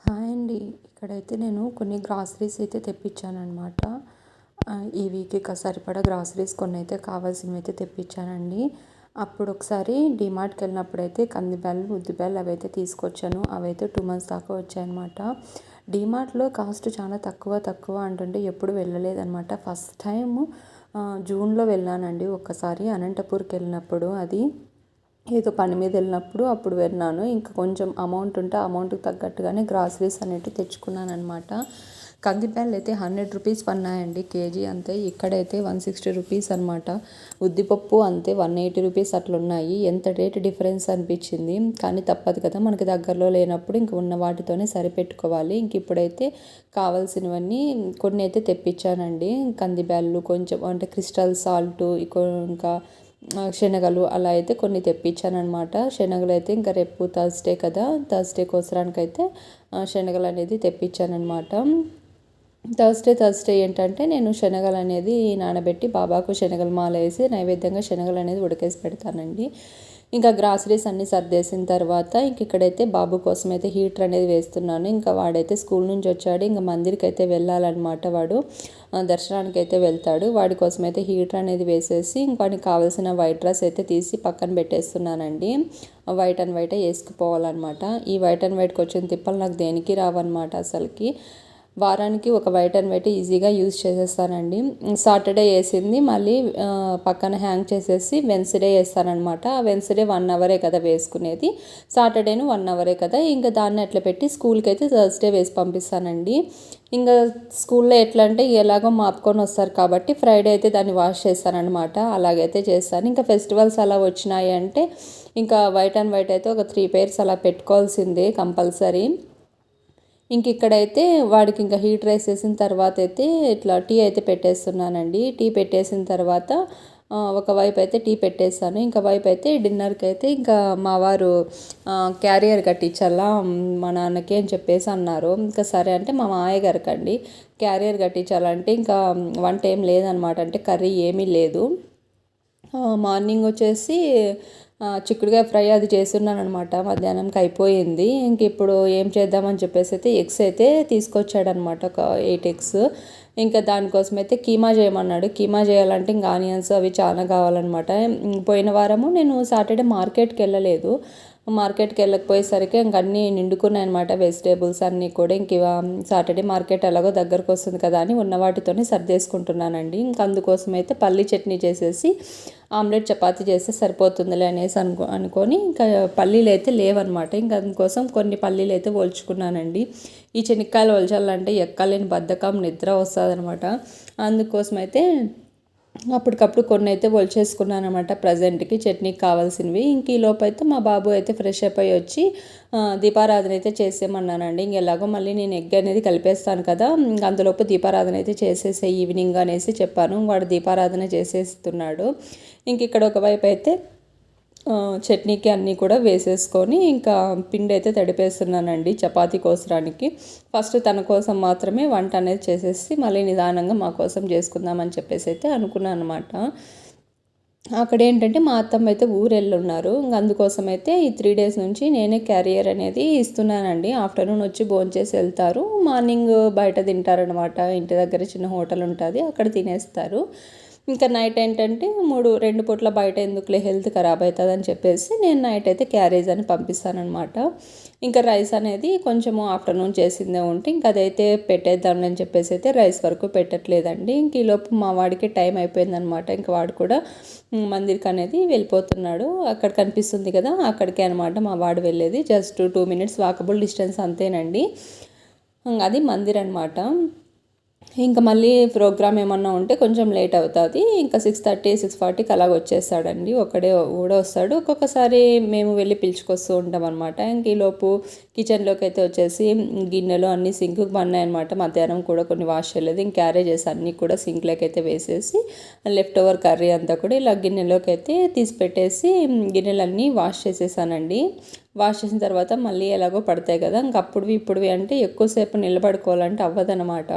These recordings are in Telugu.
హాయ్ అండి. ఇక్కడైతే నేను కొన్ని గ్రాసరీస్ అయితే తెప్పించాననమాట. ఈ వీక్‌కి సరిపడా గ్రాసరీస్ కొన్నైతే కావాల్సినవైతే తెప్పించానండి. అప్పుడు ఒకసారి డీమార్ట్‌కెళ్ళినప్పుడైతే కందిబ్యాళ్ళు, ఉద్దిబ్యాళ్ళు అవైతే తీసుకొచ్చాను. అవైతే 2 మంత్స్ దాకా వచ్చాయన్నమాట. డీమార్ట్‌లో కాస్ట్ చాలా తక్కువ అంటుంటే ఎప్పుడు వెళ్ళలేదనమాట. ఫస్ట్ టైము జూన్‌లో వెళ్ళానండి ఒక్కసారి అనంతపూర్‌కెళ్ళినప్పుడు. అది ఏదో పని మీద వెళ్ళినప్పుడు అప్పుడు వెళ్ళాను. ఇంకా కొంచెం అమౌంట్ ఉంటే అమౌంట్‌కి తగ్గట్టుగానే గ్రాసరీస్ అనేటివి తెచ్చుకున్నాననమాట. కందిబ్యాళ్ళు అయితే 100 రూపీస్ పన్నాయండి కేజీ అంతే. ఇక్కడైతే 160 రూపీస్ అనమాట. ఉద్దిపప్పు అంతే 180 రూపీస్ అట్లున్నాయి. ఎంత రేట్ డిఫరెన్స్ అనిపించింది. కానీ తప్పదు కదా, మనకి దగ్గరలో లేనప్పుడు ఇంక ఉన్న వాటితోనే సరిపెట్టుకోవాలి. ఇంక ఇప్పుడైతే కావాల్సినవన్నీ కొన్ని అయితే తెప్పించానండి. కందిబ్యాళ్ళు కొంచెం అంటే క్రిస్టల్ సాల్ట్ ఇంకా శనగలు అలా అయితే కొన్ని తెప్పించానమాట. శనగలు అయితే ఇంకా రేపు థర్స్డే కదా, థర్స్డే కోసరానికైతే శనగలు అనేది తెప్పించానమాట. థర్స్డే ఏంటంటే నేను శనగలు అనేది నానబెట్టి బాబాకు శనగలు మాల వేసి నైవేద్యంగా శనగలు అనేది ఉడకేసి పెడతానండి. ఇంకా గ్రాసరీస్ అన్నీ సర్దేసిన తర్వాత ఇక్కడైతే బాబు కోసం అయితే హీటర్ అనేది వేస్తున్నాను. ఇంకా వాడైతే స్కూల్ నుంచి వచ్చాడు, ఇంకా మందిరికి అయితే వెళ్ళాలన్నమాట. వాడు దర్శనానికి అయితే వెళ్తాడు. వాడి కోసం అయితే హీటర్ అనేది వేసేసి ఇంకొన్ని కావాల్సిన వైట్ డ్రెస్ అయితే తీసి పక్కన పెట్టేస్తున్నానండి. White and వైటే వేసుకుపోవాలన్నమాట. ఈ వైట్ అండ్ వైట్కి వచ్చిన తిప్పలు నాకు దేనికి రావన్నమాట. అసలుకి వారానికి ఒక వైట్ అండ్ వైట్ ఈజీగా యూజ్ చేసేస్తానండి. సాటర్డే వేసింది మళ్ళీ పక్కన హ్యాంగ్ చేసేసి వెన్స్డే వేస్తానమాట. వెన్స్డే 1 అవరే కదా వేసుకునేది, సాటర్డేను 1 అవరే కదా, ఇంకా దాన్ని అట్లా పెట్టి స్కూల్కి అయితే థర్స్డే వేసి పంపిస్తానండి. ఇంకా స్కూల్లో ఎట్లా అంటే ఎలాగో మాపుకొని వస్తారు కాబట్టి ఫ్రైడే అయితే దాన్ని వాష్ చేస్తానమాట. అలాగైతే చేస్తాను. ఇంకా ఫెస్టివల్స్ అలా వచ్చినాయి అంటే ఇంకా వైట్ అండ్ వైట్ అయితే ఒక 3 పేర్స్ అలా పెట్టుకోవాల్సిందే కంపల్సరీ. ఇక్కడైతే వాడికి ఇంకా హీట్ రైస్ వేసిన తర్వాత అయితే ఇట్లా టీ అయితే పెట్టేస్తున్నానండి. టీ పెట్టేసిన తర్వాత ఒకవైపు అయితే టీ పెట్టేస్తాను, ఇంకా వైపు అయితే డిన్నర్కి అయితే ఇంకా మా వారు క్యారియర్ కట్టించాలా మా నాన్నకి అని చెప్పేసి అన్నారు. ఇంకా సరే అంటే మా మామయ్య గారికి అండి క్యారియర్ కట్టించాలంటే ఇంకా వంట ఏం లేదనమాట. అంటే కర్రీ ఏమీ లేదు. మార్నింగ్ వచ్చేసి చిక్కుడుకాయ ఫ్రై అది చేస్తున్నాను అనమాట. మధ్యాహ్నంకి అయిపోయింది. ఇంక ఇప్పుడు ఏం చేద్దామని చెప్పేసి అయితే ఎగ్స్ అయితే తీసుకొచ్చాడనమాట, ఒక 8 ఎగ్స్. ఇంకా దానికోసం అయితే కీమా చేయమన్నాడు. కీమా చేయాలంటే ఇంకా ఆనియన్స్ అవి చాలా కావాలన్నమాట. పోయిన వారము నేను సాటర్డే మార్కెట్కి వెళ్ళలేదు. మార్కెట్కి వెళ్ళకపోయేసరికి ఇంక అన్నీ నిండుకున్నాయి అనమాట. వెజిటేబుల్స్ అన్నీ కూడా ఇంక సాటర్డే మార్కెట్ ఎలాగో దగ్గరకు వస్తుంది కదా అని ఉన్న వాటితోనే సర్దేసుకుంటున్నానండి. ఇంక అందుకోసం అయితే పల్లీ చట్నీ చేసేసి ఆమ్లెట్ చపాతీ చేస్తే సరిపోతుందిలే అనేసి అనుకొని ఇంకా పల్లీలు అయితే లేవన్నమాట. ఇంకా అందుకోసం కొన్ని పల్లీలు అయితే ఒలుచుకున్నానండి. ఈ శనక్కాయలు ఒలచాలంటే ఎక్కలేని బద్ధకం, నిద్ర వస్తుందన్నమాట. అందుకోసం అయితే అప్పటికప్పుడు కొన్ని అయితే ఒలిచేసుకున్నాను అనమాట ప్రజెంట్కి చట్నీకి కావాల్సినవి. ఇంక ఈ లోపు అయితే మా బాబు అయితే ఫ్రెష్ అప్ అయ్యి వచ్చి దీపారాధన అయితే చేసేయమన్నానండి. ఎలాగో మళ్ళీ నేను ఎగ్ అనేది కలిపేస్తాను కదా, ఇంక అంతలోపు దీపారాధన అయితే చేసేసే ఈవినింగ్ అనేసి చెప్పాను. వాడు దీపారాధన చేసేస్తున్నాడు. ఇక్కడ ఒకవైపు అయితే చట్నీకి అన్నీ కూడా వేసేసుకొని ఇంకా పిండి అయితే తడిపేస్తున్నానండి చపాతీ కోసడానికి. ఫస్ట్ తన కోసం మాత్రమే వంట అనేది చేసేసి మళ్ళీ నిదానంగా మా కోసం చేసుకుందామని చెప్పేసి అయితే అనుకున్నాను అనమాట. అక్కడ ఏంటంటే మా అత్తమ్మ అయితే ఊరెళ్ళున్నారు. ఇంకా అందుకోసం అయితే ఈ 3 డేస్ నుంచి నేనే క్యారియర్ అనేది ఇస్తున్నానండి. ఆఫ్టర్నూన్ వచ్చి భోంచేసి వెళ్తారు, మార్నింగ్ బయట తింటారనమాట. ఇంటి దగ్గర చిన్న హోటల్ ఉంటుంది, అక్కడ తినేస్తారు. ఇంకా నైట్ ఏంటంటే 2 పూట్ల బయట ఎందుకులే హెల్త్ ఖరాబ్ అవుతుంది అని చెప్పేసి నేను నైట్ అయితే క్యారేజ్ అని పంపిస్తానమాట. ఇంకా రైస్ అనేది కొంచెము ఆఫ్టర్నూన్ చేసిందే ఉంటే ఇంకా అదైతే పెట్టేద్దామని చెప్పేసి అయితే రైస్ వరకు పెట్టట్లేదండి. ఇంక ఈలోపు మా వాడికి టైం అయిపోయిందనమాట. ఇంకా వాడు కూడా మందిరికి అనేది వెళ్ళిపోతున్నాడు. అక్కడ కనిపిస్తుంది కదా, అక్కడికే అనమాట మా వాడు వెళ్ళేది. జస్ట్ 2 మినిట్స్ వాకబుల్ డిస్టెన్స్ అంతేనండి. అది మందిర్ అనమాట. ఇంకా మళ్ళీ ప్రోగ్రామ్ ఏమన్నా ఉంటే కొంచెం లేట్ అవుతుంది. ఇంకా 6:30 6:40కి అలాగ వచ్చేస్తాడండి. ఒకడే కూడా వస్తాడు. ఒక్కొక్కసారి మేము వెళ్ళి పిలుచుకొస్తూ ఉంటాం అనమాట. ఇంక ఈలోపు కిచెన్లోకి అయితే వచ్చేసి గిన్నెలు అన్నీ సింక్కి పన్నాయన్నమాట. మధ్యాహ్నం కూడా కొన్ని వాష్ చేయలేదు. ఇంక క్యారేజెస్ అన్నీ కూడా సింక్లోకి అయితే వేసేసి లెఫ్ట్ ఓవర్ కర్రీ అంతా కూడా ఇలా గిన్నెలోకి అయితే తీసి పెట్టేసి గిన్నెలన్నీ వాష్ చేసేసానండి. వాష్ చేసిన తర్వాత మళ్ళీ ఎలాగో పడతాయి కదా, ఇంక అప్పుడువి ఇప్పుడువి అంటే ఎక్కువసేపు నిలబడుకోవాలంటే అవ్వదనమాట.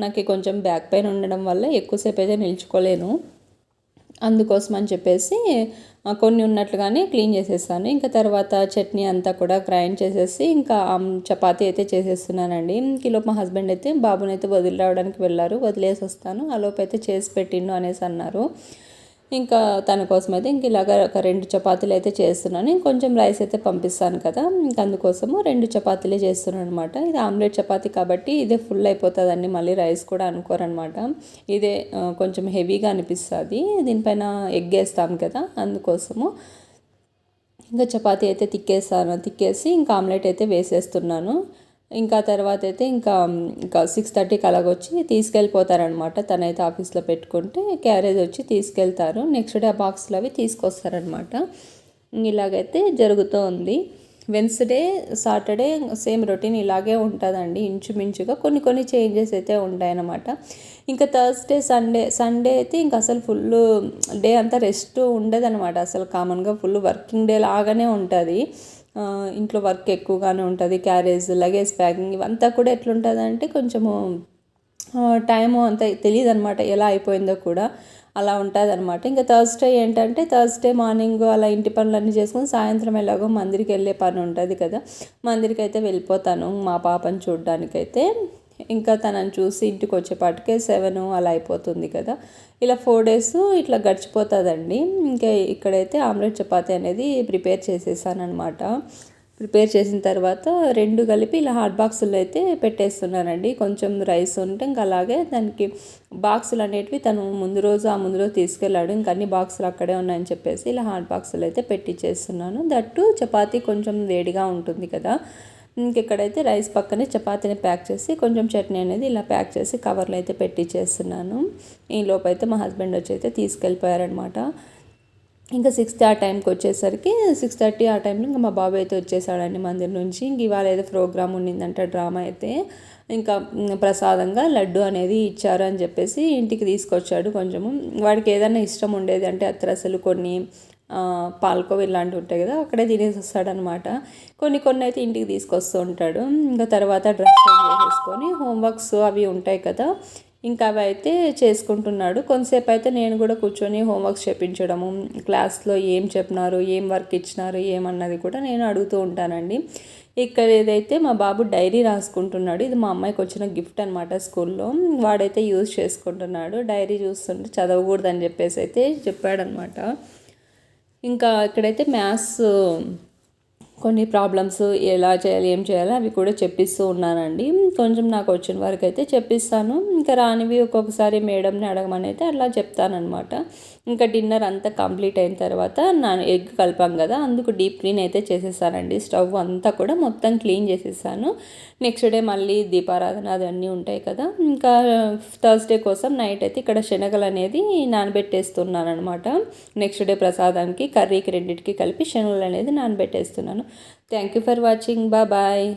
నాకు కొంచెం బ్యాక్ పెయిన్ ఉండడం వల్ల ఎక్కువసేపు అయితే నిల్చుకోలేను. అందుకోసం అని చెప్పేసి కొన్ని ఉన్నట్లుగానే క్లీన్ చేసేస్తాను. ఇంకా తర్వాత చట్నీ అంతా కూడా గ్రైండ్ చేసేసి ఇంకా చపాతీ అయితే చేసేస్తున్నానండి. ఈలోపు మా హస్బెండ్ అయితే బాబునైతే వదిలి రావడానికి వెళ్ళారు, వదిలేసి వస్తాను ఆలోపు అయితే చేసి పెట్టిండు అనేసి అన్నారు. ఇంకా తన కోసం అయితే ఇంక ఇలాగ ఒక 2 చపాతీలు అయితే చేస్తున్నాను. ఇంకొంచెం రైస్ అయితే పంపిస్తాను కదా, ఇంక అందుకోసము 2 చపాతీలే చేస్తున్నాను అనమాట. ఇది ఆమ్లెట్ చపాతీ కాబట్టి ఇదే ఫుల్ అయిపోతుందండి, మళ్ళీ రైస్ కూడా అనుకోరనమాట. ఇదే కొంచెం హెవీగా అనిపిస్తుంది, దీనిపైన ఎగ్ వేస్తాం కదా అందుకోసము. ఇంకా చపాతీ అయితే తిక్కేసి ఇంకా ఆమ్లెట్ అయితే వేసేస్తున్నాను. ఇంకా తర్వాత అయితే ఇంకా 6:30కి అలాగొచ్చి తీసుకెళ్ళిపోతారనమాట. తనైతే ఆఫీస్లో పెట్టుకుంటే క్యారేజ్ వచ్చి తీసుకెళ్తారు. నెక్స్ట్ డే ఆ బాక్స్లు అవి తీసుకొస్తారనమాట. ఇలాగైతే జరుగుతూ ఉంది. వెన్స్డే సాటర్డే సేమ్ రొటీన్ ఇలాగే ఉంటుందండి ఇంచుమించుగా. కొన్ని చేంజెస్ అయితే ఉంటాయన్నమాట. ఇంకా థర్స్డే సండే అయితే ఇంకా అసలు ఫుల్ డే అంతా రెస్ట్ ఉండదన్నమాట. అసలు కామన్గా ఫుల్ వర్కింగ్ డే లాగానే ఉంటుంది. ఇంట్లో వర్క్ ఎక్కువగానే ఉంటుంది. క్యారేజ్, లగేజ్ ప్యాకింగ్ ఇవంతా కూడా ఎట్లుంటుందంటే కొంచెము టైము అంత తెలియదు అనమాట, ఎలా అయిపోయిందో కూడా అలా ఉంటుంది అనమాట. ఇంకా థర్స్డే ఏంటంటే థర్స్డే మార్నింగ్ అలా ఇంటి పనులన్నీ చేసుకొని సాయంత్రం ఎలాగో మందిరికి వెళ్ళే పని ఉంటుంది కదా, మందిరికి అయితే వెళ్ళిపోతాను మా పాపను చూడడానికైతే. ఇంకా తనని చూసి ఇంటికి వచ్చేపాటికే 7 అలా అయిపోతుంది కదా. ఇలా 4 days ఇట్లా గడిచిపోతుందండి. ఇంకా ఇక్కడైతే ఆమ్లెట్ చపాతీ అనేది ప్రిపేర్ చేసేసాను అనమాట. ప్రిపేర్ చేసిన తర్వాత 2 కలిపి ఇలా హాట్ బాక్సుల్లో అయితే పెట్టేస్తున్నానండి. కొంచెం రైస్ ఉంటే ఇంకా అలాగే దానికి బాక్సులు అనేటివి తను ముందు రోజు తీసుకెళ్ళాడు. ఇంకా అన్ని బాక్సులు అక్కడే ఉన్నాయని చెప్పేసి ఇలా హాట్ బాక్సులు అయితే పెట్టించేస్తున్నాను. దట్టు చపాతీ కొంచెం వేడిగా ఉంటుంది కదా. ఇంకెక్కడైతే రైస్ పక్కనే చపాతీని ప్యాక్ చేసి కొంచెం చట్నీ అనేది ఇలా ప్యాక్ చేసి కవర్లో అయితే పెట్టించేస్తున్నాను. ఈ లోపైతే మా హస్బెండ్ వచ్చి అయితే తీసుకెళ్ళిపోయారనమాట. ఇంకా 6 ఆ టైంకి వచ్చేసరికి 6:30 ఆ టైంలో ఇంకా మా బాబు అయితే వచ్చేసాడండి మందిర్ నుంచి. ఇంక ఇవాళ ఏదో ప్రోగ్రామ్ ఉండిందంట, డ్రామా అయితే. ఇంకా ప్రసాదంగా లడ్డు అనేది ఇచ్చారు అని చెప్పేసి ఇంటికి తీసుకొచ్చాడు. కొంచెము వాడికి ఏదైనా ఇష్టం ఉండేది అంటే అత్రసలు కొన్ని పాలకోవ ఇలాంటివి ఉంటాయి కదా, అక్కడే తినేసి వస్తాడనమాట. కొన్ని అయితే ఇంటికి తీసుకొస్తూ ఉంటాడు. ఇంకా తర్వాత డ్రెస్ చేంజ్ చేసేసుకొని హోంవర్క్స్ అవి ఉంటాయి కదా, ఇంకా అవి అయితే చేసుకుంటున్నాడు. కొంతసేపు అయితే నేను కూడా కూర్చొని హోంవర్క్స్ చేయించడము, క్లాస్లో ఏం చెప్పినారు, ఏం వర్క్ ఇచ్చినారు, ఏమన్నది కూడా నేను అడుగుతూ ఉంటానండి. ఇక్కడ ఏదైతే మా బాబు డైరీ రాసుకుంటున్నాడు. ఇది మా అమ్మాయికి వచ్చిన గిఫ్ట్ అనమాట స్కూల్లో. వాడైతే యూజ్ చేసుకుంటున్నాడు. డైరీ చూస్తుంటే చదవకూడదని చెప్పేసి అయితే చెప్పాడనమాట. ఇంకా ఇక్కడైతే మ్యాథ్స్ కొన్ని ప్రాబ్లమ్స్ ఎలా చేయాలి, ఏం చేయాలి అవి కూడా చెప్పిస్తూ ఉన్నానండి. కొంచెం నాకు వచ్చిన వరకు అయితే చెప్పిస్తాను. ఇంకా రానివి ఒక్కొక్కసారి మేడంని అడగమని అయితే అట్లా చెప్తానమాట. ఇంకా డిన్నర్ అంతా కంప్లీట్ అయిన తర్వాత ఎగ్ కలిపాం కదా, అందుకు డీప్ క్లీన్ అయితే చేసేసానండి. స్టవ్ అంతా కూడా మొత్తం క్లీన్ చేసేసాను. నెక్స్ట్ డే మళ్ళీ దీపారాధన అవన్నీ ఉంటాయి కదా. ఇంకా థర్స్డే కోసం నైట్ అయితే ఇక్కడ శనగలు అనేది నానబెట్టేస్తున్నాను అనమాట. నెక్స్ట్ డే ప్రసాదానికి కర్రీకి రెండింటికి కలిపి శనగలు అనేది నానబెట్టేస్తున్నాను. Thank you for watching. Bye.